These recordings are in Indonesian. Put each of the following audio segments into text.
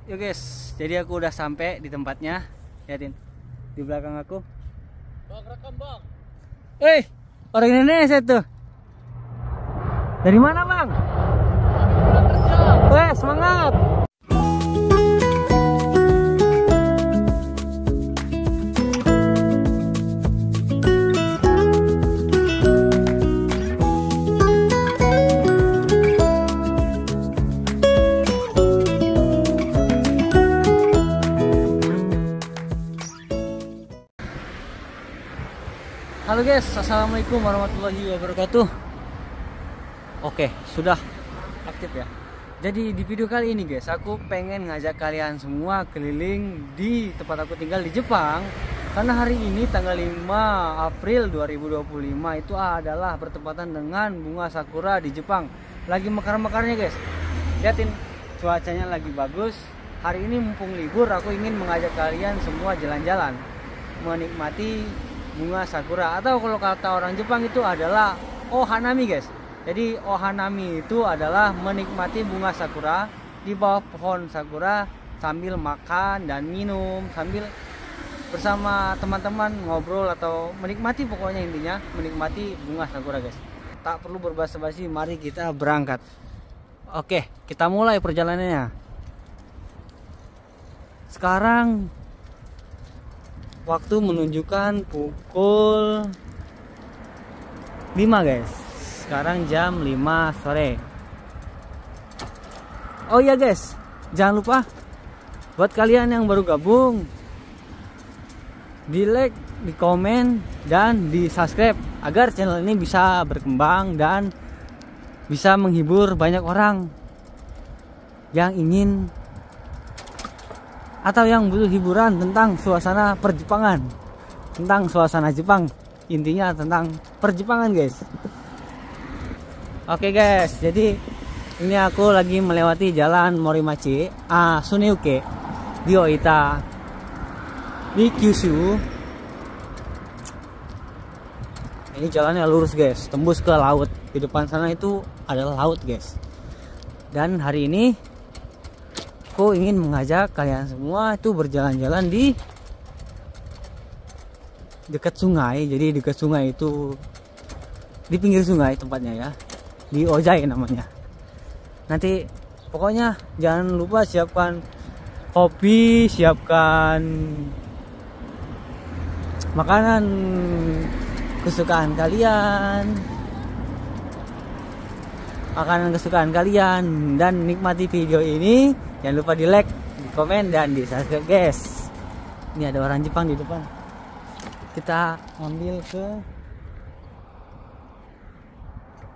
Yuk guys, jadi aku udah sampai di tempatnya. Lihatin di belakang aku. Bang, rekam bang. Orang Indonesia tuh. Dari mana bang? Semangat. Halo guys, assalamualaikum warahmatullahi wabarakatuh. Oke, sudah aktif ya. Jadi di video kali ini guys, aku pengen ngajak kalian semua keliling di tempat aku tinggal di Jepang. Karena hari ini tanggal 5 April 2025 itu adalah bertepatan dengan bunga sakura di Jepang. Lagi mekar-mekarnya guys. Lihatin, cuacanya lagi bagus. Hari ini mumpung libur, aku ingin mengajak kalian semua jalan-jalan, menikmati bunga sakura, atau kalau kata orang Jepang itu adalah ohanami guys. Jadi ohanami itu adalah menikmati bunga sakura di bawah pohon sakura sambil makan dan minum, sambil bersama teman-teman ngobrol atau menikmati, pokoknya intinya menikmati bunga sakura guys. Tak perlu berbasa-basi, mari kita berangkat. Oke, kita mulai perjalanannya. Sekarang waktu menunjukkan pukul 5 guys. Sekarang jam 5 sore. Oh iya guys, jangan lupa buat kalian yang baru gabung, di like, di komen, dan di subscribe agar channel ini bisa berkembang dan bisa menghibur banyak orang yang ingin atau yang butuh hiburan tentang suasana perjepangan, tentang suasana Jepang, intinya tentang perjepangan guys. Oke guys, jadi ini aku lagi melewati jalan Morimachi Suneuke di Oita di Kyushu. Ini jalannya lurus guys, tembus ke laut. Di depan sana itu adalah laut guys. Dan hari ini aku ingin mengajak kalian semua itu berjalan-jalan di dekat sungai. Jadi dekat sungai itu di pinggir sungai tempatnya ya, di Ojai namanya. Nanti pokoknya jangan lupa siapkan kopi, siapkan makanan kesukaan kalian, dan nikmati video ini. Jangan lupa di like, di komen, dan di subscribe guys. Ini ada orang Jepang di depan. Kita ambil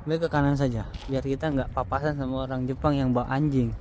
ke kanan saja, biar kita nggak papasan sama orang Jepang yang bawa anjing.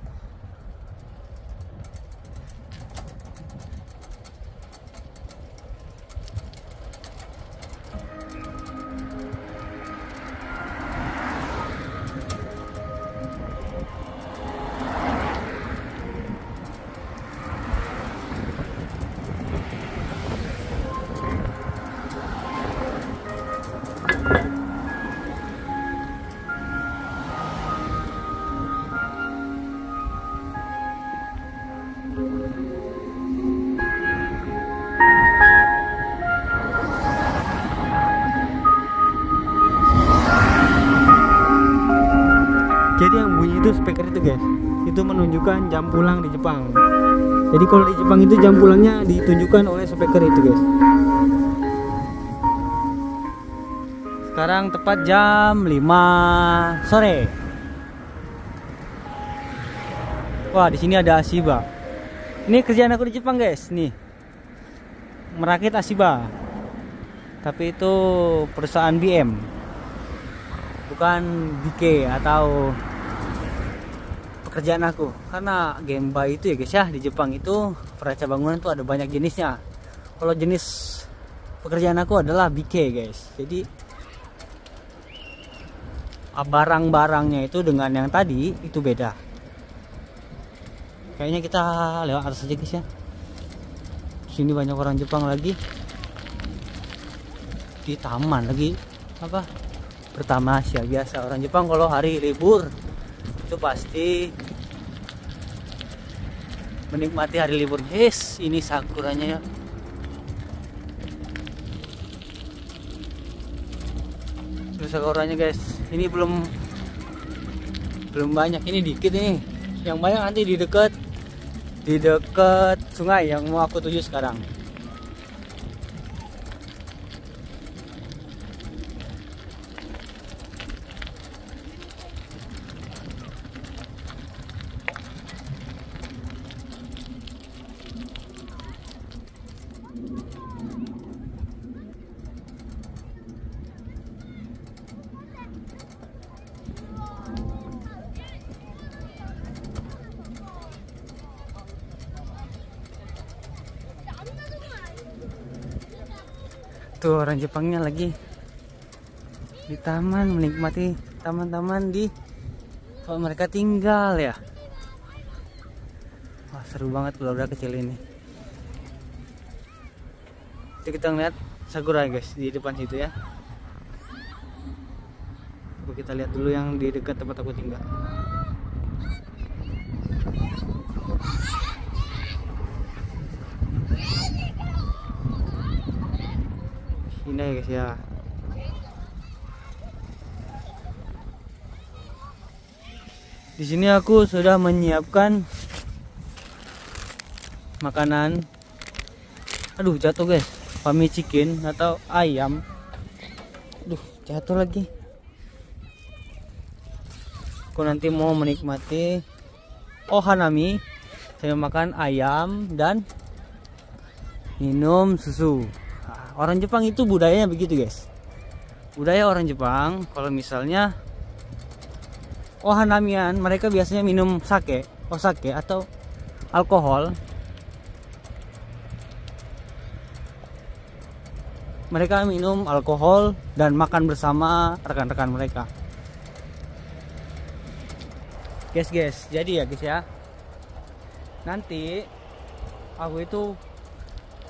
Jadi yang bunyi itu speaker itu guys, itu menunjukkan jam pulang di Jepang. Jadi kalau di Jepang itu jam pulangnya ditunjukkan oleh speaker itu guys. Sekarang tepat jam 5 sore. Wah, di sini ada Asiba. Ini kerjaan aku di Jepang guys, nih merakit Asiba. Tapi itu perusahaan BM, bukan BK atau pekerjaan aku. Karena Gemba itu ya guys ya, di Jepang itu peraca bangunan itu ada banyak jenisnya. Kalau jenis pekerjaan aku adalah BK guys. Jadi barang-barangnya itu dengan yang tadi itu beda. Kayaknya kita lewat atas aja guys ya. Sini banyak orang Jepang lagi. Di taman lagi apa? Bertamasya biasa. Orang Jepang kalau hari libur itu pasti menikmati hari libur. Yes, ini sakuranya ya. Terus sakuranya guys, ini belum banyak, ini dikit nih. Yang banyak nanti di dekat sungai yang mau aku tuju sekarang. Tuh orang Jepangnya lagi di taman, menikmati taman-taman di tempat mereka tinggal ya. Wah, seru banget keluarga kecil ini. Jadi kita ngeliat sakura guys di depan situ ya. Coba kita lihat dulu yang di dekat tempat aku tinggal. Indah ya guys ya. Di sini aku sudah menyiapkan makanan. Aduh, jatuh guys. Fami chicken atau ayam. Aduh, jatuh lagi. Aku nanti mau menikmati ohanami. Saya makan ayam dan minum susu. Orang Jepang itu budayanya begitu guys. Budaya orang Jepang kalau misalnya ohanamian, mereka biasanya minum sake atau alkohol. Mereka minum alkohol dan makan bersama rekan-rekan mereka. Guys, jadi ya guys ya. Nanti aku itu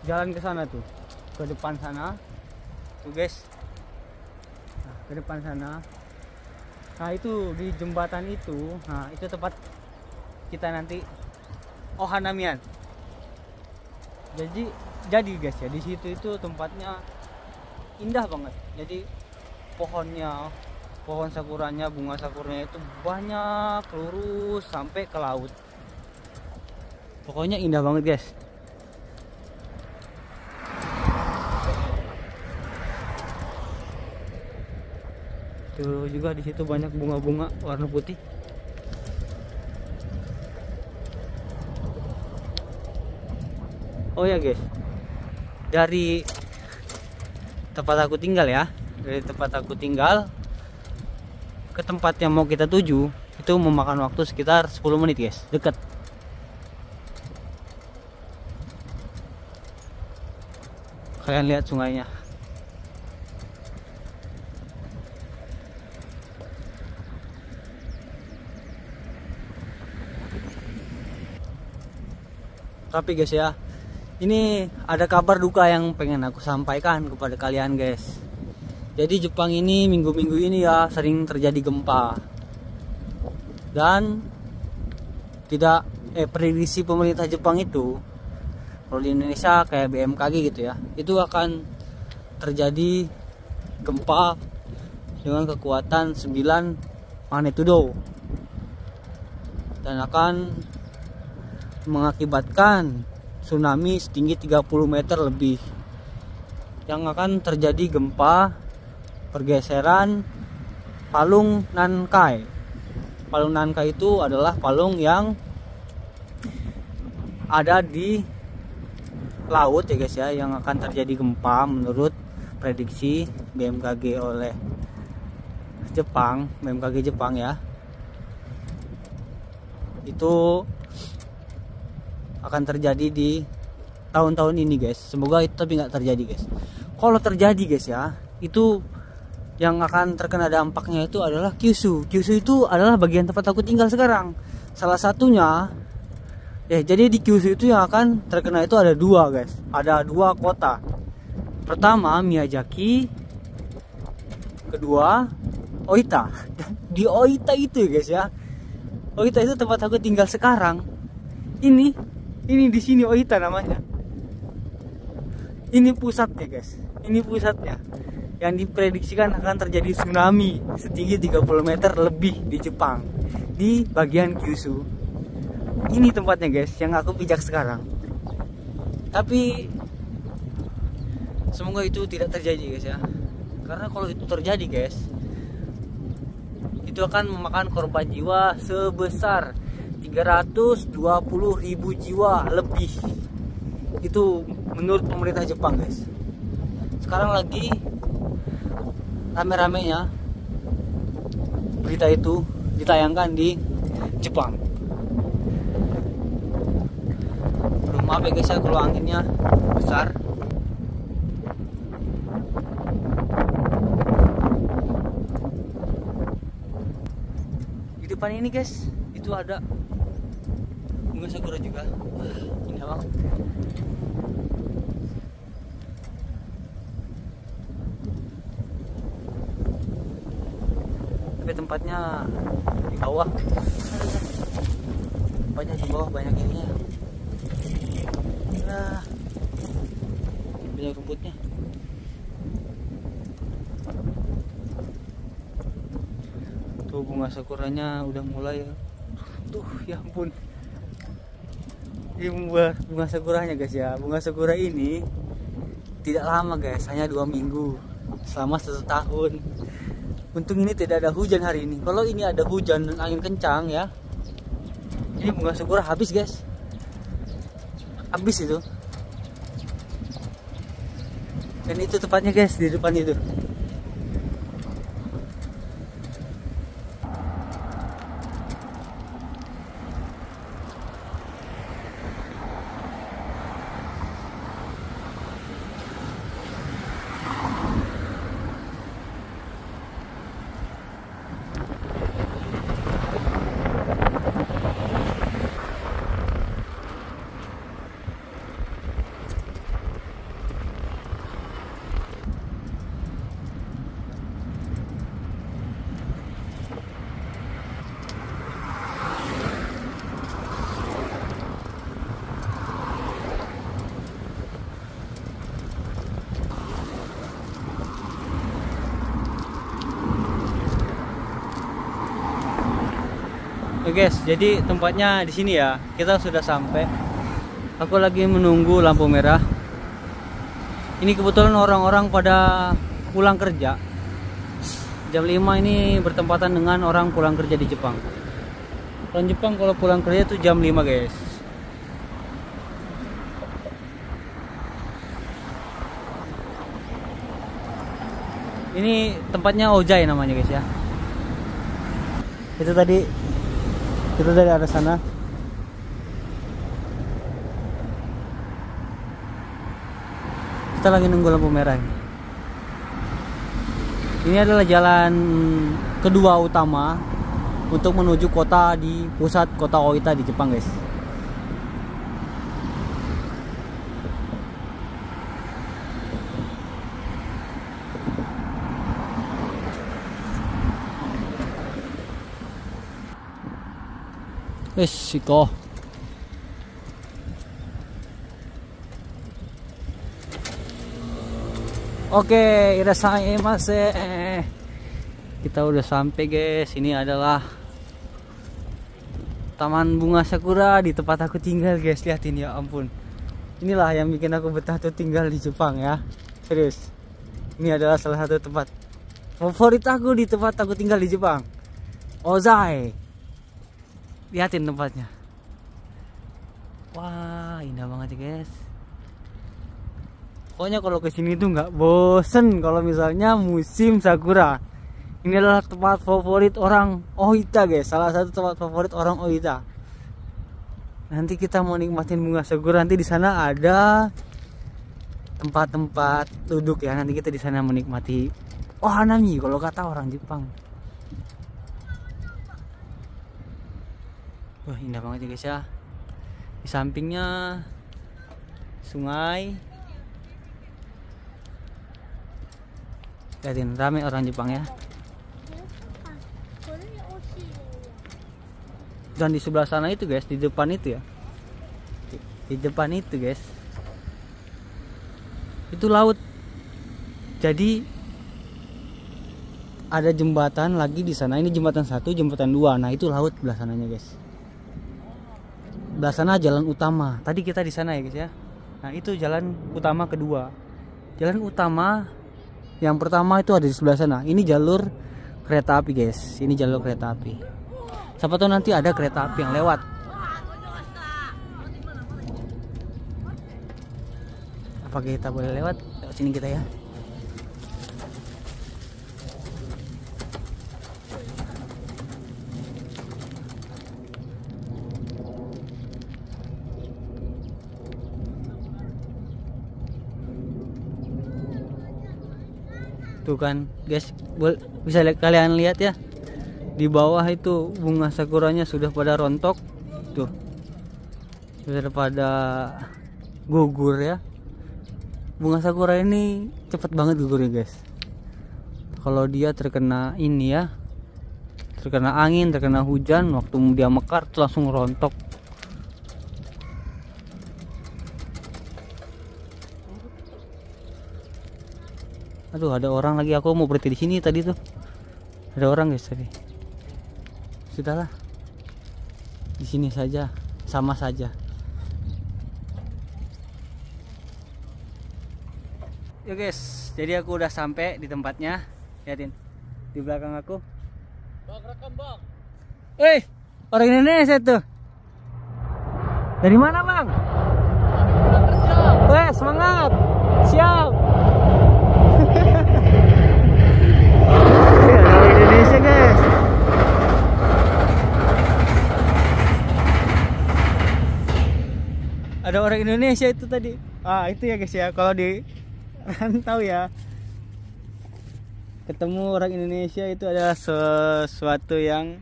jalan ke sana tuh. Ke depan sana tuh guys, nah, ke depan sana. Nah itu di jembatan itu, nah itu tempat kita nanti ohanamian. Jadi guys ya, di situ itu tempatnya indah banget. Jadi pohon sakuranya, bunga sakuranya itu banyak, lurus sampai ke laut. Pokoknya indah banget guys. Tuh juga di situ banyak bunga-bunga warna putih. Oh ya guys, dari tempat aku tinggal ya, ke tempat yang mau kita tuju itu memakan waktu sekitar 10 menit guys, dekat. Kalian lihat sungainya. Tapi guys ya, ini ada kabar duka yang pengen aku sampaikan kepada kalian guys. Jadi Jepang ini minggu-minggu ini ya sering terjadi gempa. Dan prediksi pemerintah Jepang itu, kalau di Indonesia kayak BMKG gitu ya, itu akan terjadi gempa dengan kekuatan 9 magnitudo dan akan mengakibatkan tsunami setinggi 30 meter lebih, yang akan terjadi gempa pergeseran palung Nankai. Palung Nankai itu adalah palung yang ada di laut ya guys ya, yang akan terjadi gempa menurut prediksi BMKG oleh BMKG Jepang ya. Itu akan terjadi di tahun-tahun ini guys. Semoga itu tapi nggak terjadi guys. Kalau terjadi guys ya, itu yang akan terkena dampaknya itu adalah Kyushu. Kyushu itu adalah bagian tempat aku tinggal sekarang. Salah satunya jadi di Kyushu itu yang akan terkena itu ada 2 guys. Ada 2 kota. Pertama Miyazaki, kedua Oita. Di Oita itu guys ya, Oita itu tempat aku tinggal sekarang. Ini Ini di sini Oita namanya. Ini pusatnya guys. Ini pusatnya. Yang diprediksikan akan terjadi tsunami setinggi 30 meter lebih di Jepang, di bagian Kyushu. Ini tempatnya guys, yang aku pijak sekarang. Tapi semoga itu tidak terjadi guys ya. Karena kalau itu terjadi guys, itu akan memakan korban jiwa sebesar 320.000 jiwa lebih. Itu menurut pemerintah Jepang guys. Sekarang lagi rame-ramenya berita itu ditayangkan di Jepang. Aduh, maaf ya guys ya kalau anginnya besar. Di depan ini guys, itu ada bunga sakura juga. Wah, indah banget. Tapi tempatnya di bawah. Tempatnya di bawah banyak ininya. Nah, banyak rumputnya. Tuh bunga sakuranya udah mulai ya. Tuh ya ampun. Ini bunga sakuranya guys ya. Bunga sakura ini tidak lama guys, hanya 2 minggu selama 1 tahun. Untung ini tidak ada hujan hari ini. Kalau ini ada hujan dan angin kencang ya, ini bunga sakura habis guys. Habis itu. Dan itu tepatnya guys di depan itu. Oke guys, jadi tempatnya di sini ya. Kita sudah sampai. Aku lagi menunggu lampu merah. Ini kebetulan orang-orang pada pulang kerja. Jam 5 ini bertempatan dengan orang pulang kerja di Jepang. Orang Jepang kalau pulang kerja itu jam 5 guys. Ini tempatnya Ojai namanya guys ya. Itu tadi kita dari arah sana. Kita lagi nunggu lampu merah ini. Ini adalah jalan kedua utama untuk menuju kota di pusat kota Oita di Jepang guys. Siko. Oke, irasaimase. Kita udah sampai guys. Ini adalah Taman Bunga Sakura di tempat aku tinggal guys. Lihatin ya ampun. Inilah yang bikin aku betah tuh tinggal di Jepang ya. Serius. Ini adalah salah satu tempat favorit aku di tempat aku tinggal di Jepang. Ojai. Lihatin tempatnya. Wah, indah banget ya guys. Pokoknya kalau kesini tuh nggak bosen kalau misalnya musim sakura. Ini adalah tempat favorit orang Oita guys. Salah satu tempat favorit orang Oita. Nanti kita mau nikmatin bunga sakura. Nanti di sana ada tempat-tempat duduk ya. Nanti kita di sana menikmati hanami kalau kata orang Jepang. Wah, indah banget ya guys ya. Di sampingnya sungai. Lihatin, rame orang Jepang ya. Dan di sebelah sana itu guys, di depan itu ya. Di depan itu guys, itu laut. Jadi ada jembatan lagi di sana. Ini jembatan 1, jembatan 2. Nah itu laut belah sananya guys. Belah sana jalan utama. Tadi kita di sana ya guys ya. Nah itu jalan utama kedua. Jalan utama yang pertama itu ada di sebelah sana. Ini jalur kereta api guys. Ini jalur kereta api. Siapa tahu nanti ada kereta api yang lewat. Apakah kita boleh lewat sini kita ya? Tuh kan guys, bisa kalian lihat ya, di bawah itu bunga sakuranya sudah pada rontok tuh, sudah pada gugur ya. Bunga sakura ini cepet banget gugurnya guys. Kalau dia terkena ini ya, terkena angin, terkena hujan, waktu dia mekar tuh langsung rontok. Aduh, ada orang lagi. Aku mau berhenti di sini tadi tuh. Ada orang guys tadi. Sudahlah. Di sini saja, sama saja. Yo guys, jadi aku udah sampai di tempatnya. Lihatin di belakang aku. Bang, rekam bang. Orang Indonesia tuh. Dari mana bang? Semangat. Siap. Orang Indonesia guys. Ada orang Indonesia itu tadi. Itu ya guys ya. Kalau di rantau ya, ketemu orang Indonesia itu adalah sesuatu yang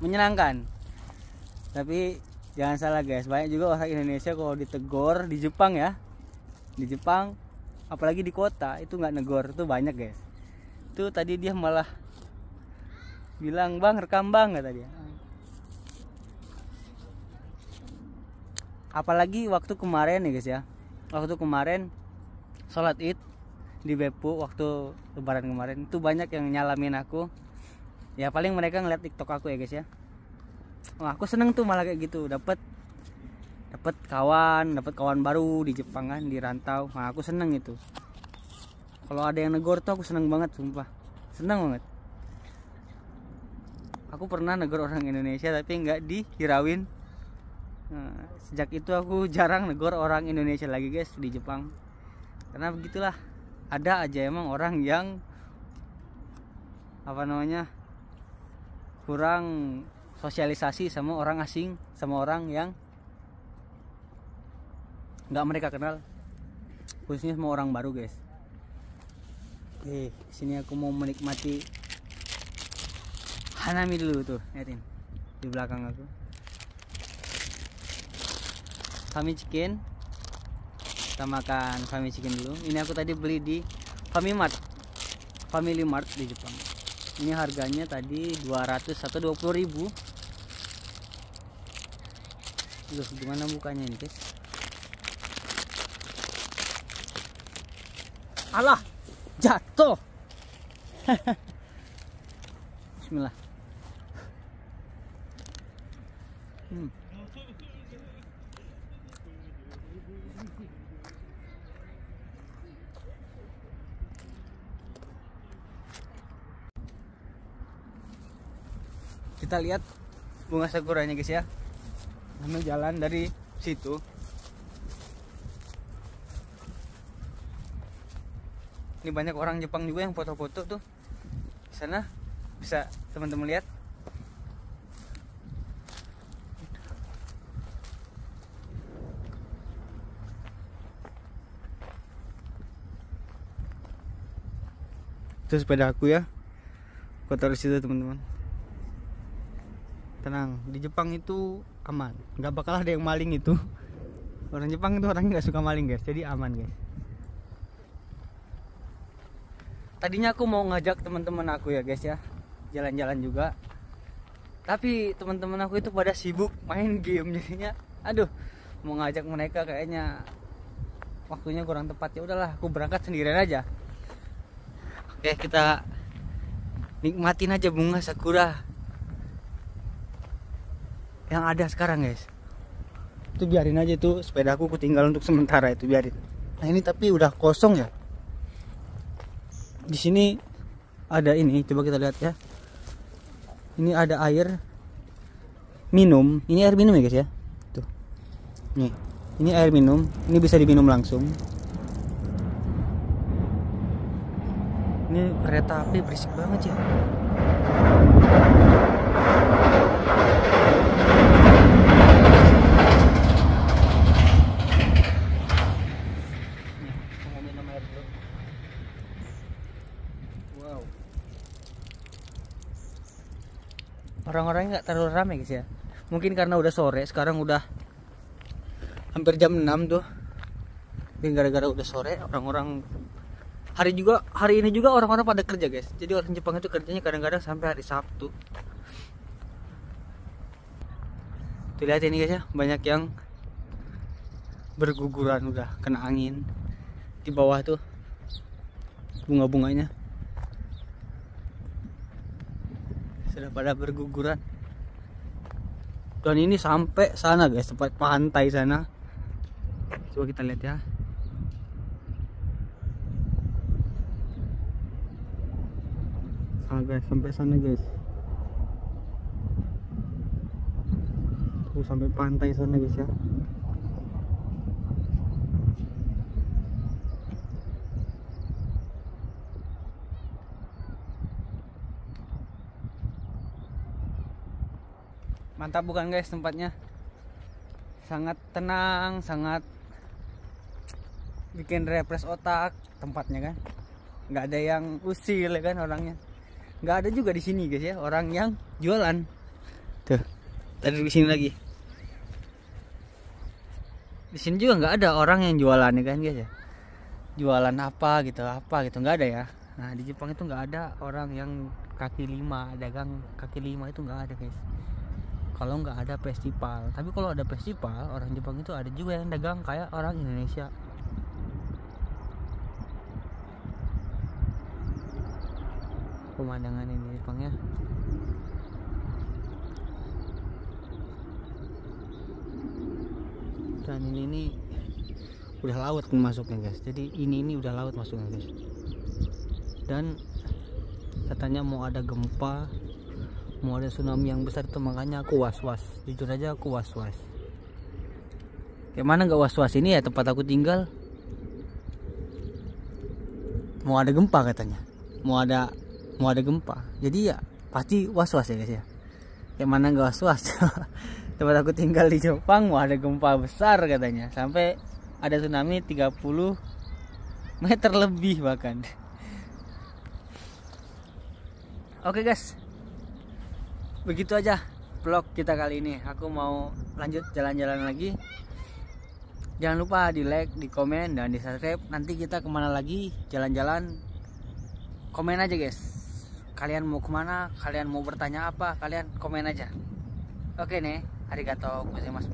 menyenangkan. Tapi jangan salah guys, banyak juga orang Indonesia kalau ditegur di Jepang ya, di Jepang apalagi di kota itu nggak negor, itu banyak guys. Itu tadi dia malah bilang bang rekam bang kata dia. Apalagi waktu kemarin ya guys ya, waktu kemarin sholat id di Beppu waktu lebaran kemarin itu banyak yang nyalamin aku ya, paling mereka ngeliat TikTok aku ya guys ya. Aku seneng tuh malah kayak gitu, dapat kawan baru di Jepang kan, di rantau. Nah aku seneng itu, kalau ada yang negor tuh aku seneng banget, sumpah seneng banget. Aku pernah negor orang Indonesia tapi nggak dihirauin. Nah, sejak itu aku jarang negor orang Indonesia lagi guys di Jepang. Karena begitulah, ada aja emang orang yang kurang sosialisasi sama orang asing, sama orang yang nggak mereka kenal, khususnya sama orang baru guys. Sini aku mau menikmati hanami dulu tuh, lihatin di belakang aku. Fami Chicken. Kita makan Fami Chicken dulu. Ini aku tadi beli di Family Mart di Jepang. Ini harganya tadi 200 atau 20.000. Gimana bukanya ini guys? Alah, jatuh. Bismillah. Kita lihat bunga sakuranya guys ya. Kami jalan dari situ. Ini banyak orang Jepang juga yang foto-foto tuh. Di sana bisa teman-teman lihat. Itu sepeda aku ya. Aku taruh situ teman-teman. Tenang, di Jepang itu aman, nggak bakal ada yang maling itu. Orang Jepang itu orangnya nggak suka maling guys, jadi aman guys. Tadinya aku mau ngajak teman-teman aku ya guys ya, jalan-jalan juga, tapi teman-teman aku itu pada sibuk main game, jadinya aduh mau ngajak mereka kayaknya waktunya kurang tepat. Ya udahlah, aku berangkat sendirian aja. Oke, kita nikmatin aja bunga sakura yang ada sekarang, guys. Itu biarin aja tuh, sepedaku aku tinggal untuk sementara, itu biarin. Nah ini tapi udah kosong ya. Di sini ada ini, coba kita lihat ya. Ini ada air minum. Ini air minum ya guys ya. Tuh. Nih, ini air minum. Ini bisa diminum langsung. Ini kereta api berisik banget ya. Wow. Orang-orangnya nggak terlalu ramai guys ya. Mungkin karena udah sore, sekarang udah hampir jam 6 tuh. Dan gara-gara udah sore, orang-orang hari ini juga orang-orang pada kerja guys. Jadi orang Jepang itu kerjanya kadang-kadang sampai hari Sabtu. Tuh lihat ini guys ya, banyak yang berguguran udah kena angin. Di bawah tuh bunga-bunganya sudah pada berguguran. Dan ini sampai sana guys, tempat pantai sana. Coba kita lihat ya. Guys, sampai sana guys. Tuh sampai pantai sana guys ya. Mantap bukan guys tempatnya? Sangat tenang, sangat bikin refresh otak tempatnya kan. Nggak ada yang usil ya kan orangnya. Nggak ada juga di sini guys ya orang yang jualan. Tuh, tadi di sini lagi. Di sini juga nggak ada orang yang jualan ya kan guys ya. Jualan apa gitu nggak ada ya. Nah di Jepang itu nggak ada orang yang kaki lima, dagang kaki lima itu nggak ada guys. Kalau nggak ada festival. Tapi kalau ada festival, orang Jepang itu ada juga yang dagang kayak orang Indonesia. Pemandangan ini Jepang ya. Dan ini udah laut masuknya guys. Jadi ini udah laut masuknya guys. Dan katanya mau ada gempa, mau ada tsunami yang besar itu, makanya aku was-was. Jujur aja aku was-was. Kayak mana nggak was-was, ini ya tempat aku tinggal. Mau ada gempa katanya. Mau ada gempa. Jadi ya pasti was-was ya guys ya. Kayak mana nggak was-was. Tempat aku tinggal di Jepang mau ada gempa besar katanya. Sampai ada tsunami 30 meter lebih bahkan. Oke guys. Begitu aja vlog kita kali ini. Aku mau lanjut jalan-jalan lagi. Jangan lupa di like, di komen, dan di subscribe. Nanti kita kemana lagi jalan-jalan, komen aja guys. Kalian mau kemana, kalian mau bertanya apa, kalian komen aja. Oke nih, arigatou gozaimasu.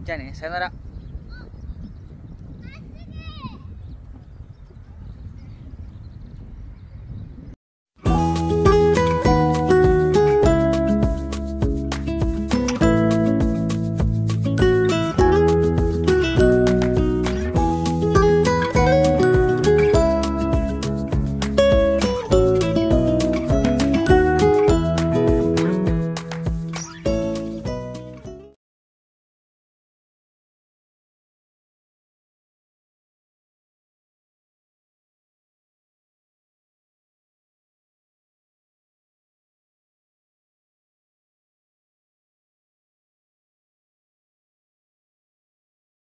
Jangan nih, sayonara.